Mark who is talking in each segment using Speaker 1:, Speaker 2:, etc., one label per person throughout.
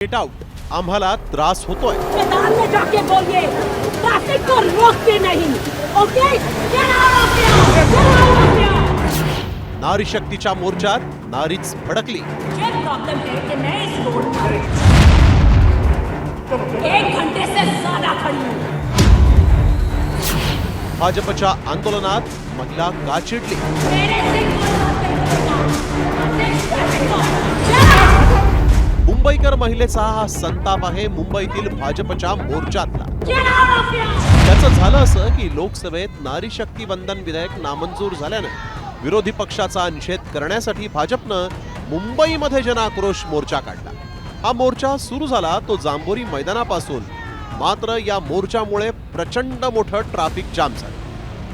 Speaker 1: Get out, आम्हाला त्रास होतोय।
Speaker 2: मैदान में जाके बोलिए ट्रैफिक को रोकते नहीं, okay? Get out of here! Get out of here!
Speaker 1: नारी शक्तीच्या मोर्चात नारीच भडकली।
Speaker 2: ये प्रॉब्लम है कि मैं इस रोड पर 1 घंटे से ज्यादा खड़ी हूँ।
Speaker 1: भाजपच्या आंदोलनात महिला का चिडली?
Speaker 2: मेरे सिंह को ट्रैफिक को Get out!
Speaker 1: मुंबईकर महिलेचा हा संताप आहे मुंबईतील भाजपच्या मोर्चातला।
Speaker 2: Get out of here!
Speaker 1: त्याचं झालं असं की लोकसभेत नारी शक्ती वंदन विधेयक नामंजूर झाल्यानं विरोधी पक्षाचा निषेध करण्यासाठी भाजपनं मुंबईमध्ये जनाक्रोश मोर्चा काढला। हा मोर्चा सुरू झाला तो जांभोरी मैदानापासून, मात्र या मोर्चामुळे प्रचंड मोठं ट्रॅफिक जाम झालं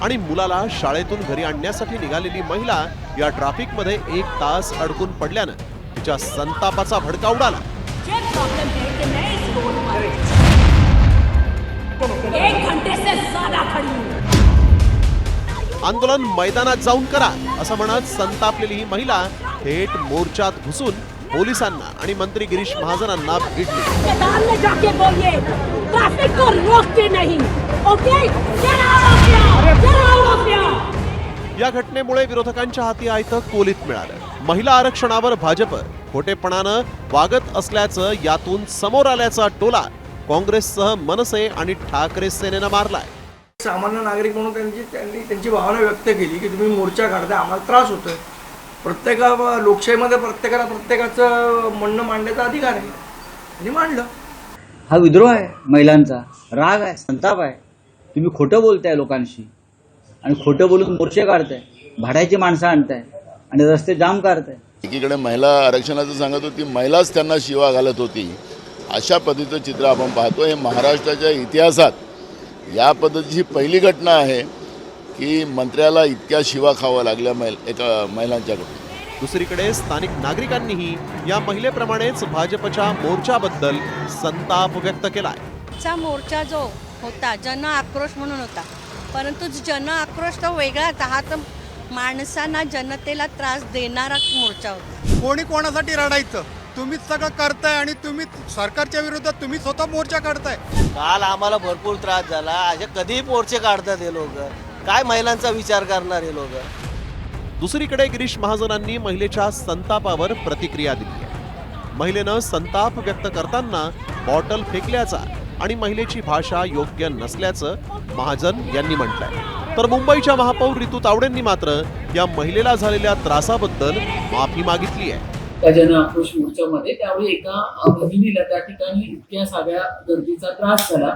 Speaker 1: आणि मुलाला शाळेतून घरी आणण्यासाठी निघालेली महिला या ट्रॅफिकमध्ये 1 तास अडकून पडल्यानं तिच्या संतापाचा भडका उडाला।
Speaker 2: ये प्रॉब्लम है कि मैं इस रोड पर 1 घंटे से ज्यादा खड़ी हूँ।
Speaker 1: आंदोलन मैदानात जाऊन करा असं म्हणत संतापलेली ही महिला थेट मोर्चात घुसून पोलिसांना आणि मंत्री गिरीश महाजनांना भिडली।
Speaker 2: मैदान में जाके बोलिए ट्रैफिक को रोकते नहीं, okay? Get out of here! Get out of here!
Speaker 1: या घटनेमुळे विरोधकांच्या हाती आयतं कोलीत मिळालं। महिला आरक्षणावर भाजप खोटेपणानं वागत असल्याचं यातून समोर आल्याचा टोला काँग्रेससह मनसे आणि ठाकरे सेनेनं मारलाय।
Speaker 3: सामान्य नागरिक म्हणून त्यांची भावना व्यक्त केली की तुम्ही मोर्चा काढताय, आम्हाला त्रास होतोय। लोकशाहीमध्ये प्रत्येकाला प्रत्येकाचं म्हणणं मांडण्याचा अधिकार आहे आणि मांडलं।
Speaker 4: हा विद्रोह आहे, महिलांचा राग आहे, संताप आहे। तुम्ही खोटं बोलताय लोकांशी आणि खोटं बोलून मोर्चे काढताय, भाड्याची माणसं आणताय आणि रस्ते जाम करताय।
Speaker 5: एकीकडे महिला आरक्षणाचं सांगत होती, महिलाच त्यांना शिवा घालत होती, अशा पद्धतीचं चित्र आपण पाहतो। हे महाराष्ट्राच्या इतिहासात या पद्धतीची पहिली घटना आहे की मंत्र्याला इतक्या शिवा खावा लागल्या एका महिलांच्याकडून।
Speaker 1: दुसरीकडे स्थानिक नागरिकांनीही या महिलेप्रमाणेच भाजपच्या मोर्चाबद्दल संताप व्यक्त केलाय।
Speaker 6: मोर्चा जो होता जन आक्रोश म्हणून होता, परंतु जन आक्रोश तो वेगळाच, हा तर माणसांना जनतेला त्रास देणारा मोर्चा होता।
Speaker 7: कोणी कोणासाठी रडायचं? तुम्हीच सगळं करताय आणि तुम्ही सरकारच्या विरोधात तुम्ही स्वतः मोर्चा काढताय।
Speaker 8: काल आम्हाला भरपूर त्रास झाला। असे कधीही मोर्चे काढतात हे लोक, काय महिलांचा विचार करणार हे लोक।
Speaker 1: दुसरीकडे गिरीश महाजनांनी महिलेच्या संतापावर प्रतिक्रिया दिली आहे। महिलेनं संताप व्यक्त करताना बॉटल फेकल्याचा आणि महिलेची भाषा योग्य नसल्याचं महाजन यांनी म्हटलंय। तर मुंबईच्या महापौर ऋतू तावडेंनी मात्र या महिलेला झालेल्या त्रासाबद्दल माफी मागितली आहे।
Speaker 9: त्या जन आक्रोश मोर्चामध्ये त्यावेळी एका भगिनीला त्या ठिकाणी इतक्या सगळ्या गर्दीचा त्रास झाला।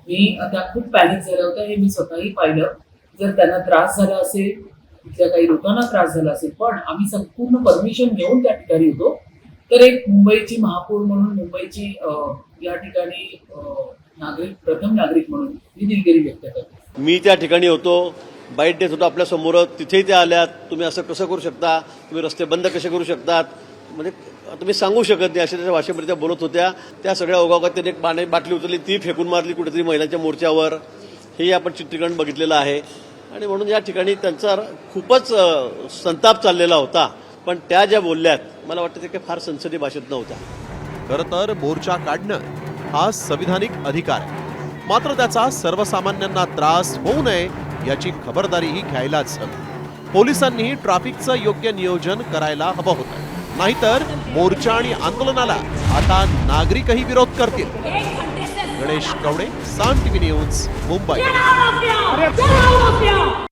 Speaker 9: मी त्या खूप पॅनिक झाल्या होत्या, हे मी स्वतःही पाहिलं। जर त्यांना त्रास झाला असेल, इथल्या काही लोकांना त्रास झाला असेल, पण आम्ही संपूर्ण परमिशन घेऊन त्या ठिकाणी होतो। तर एक मुंबईची महापौर म्हणून, मुंबईची या ठिकाणी प्रथम नागरिक म्हणून मी दिलगिरी व्यक्त करतो।
Speaker 8: मी त्या ठिकाणी होतो, बाईट देत होतो आपल्या समोर, तिथेही त्या आल्यात। तुम्ही असं कसं करू शकता, तुम्ही रस्ते बंद कसे करू शकतात, म्हणजे तुम्ही सांगू शकत नाही, अशा त्याच्या भाषेमध्ये त्या बोलत होत्या। त्या सगळ्या ओघात त्याने एक पाणी बाटली उचलली, ती फेकून मारली कुठेतरी महिलांच्या मोर्चावर। हे आपण चित्रीकरण बघितलेलं आहे आणि म्हणून या ठिकाणी त्यांचा खूपच संताप चाललेला होता। पण त्या ज्या बोलल्यात, मला वाटतं ते काही फार संसदीय भाषेत नव्हत्या।
Speaker 1: खरं तर मोर्चा काढणं हा संविधानिक अधिकार आहे, मात्र त्याचा सर्वसामान्यांना त्रास होऊ नये याची खबरदारीही घ्यायलाच हवी। पोलिसांनीही ट्रॅफिकचं योग्य नियोजन करायला हवं होतं, नाहीतर मोर्चा आणि आंदोलनाला आता नागरिकही विरोध करतील। Ganesh Kawade, San TV news, Mumbai.
Speaker 2: Get out of here! Get out of here!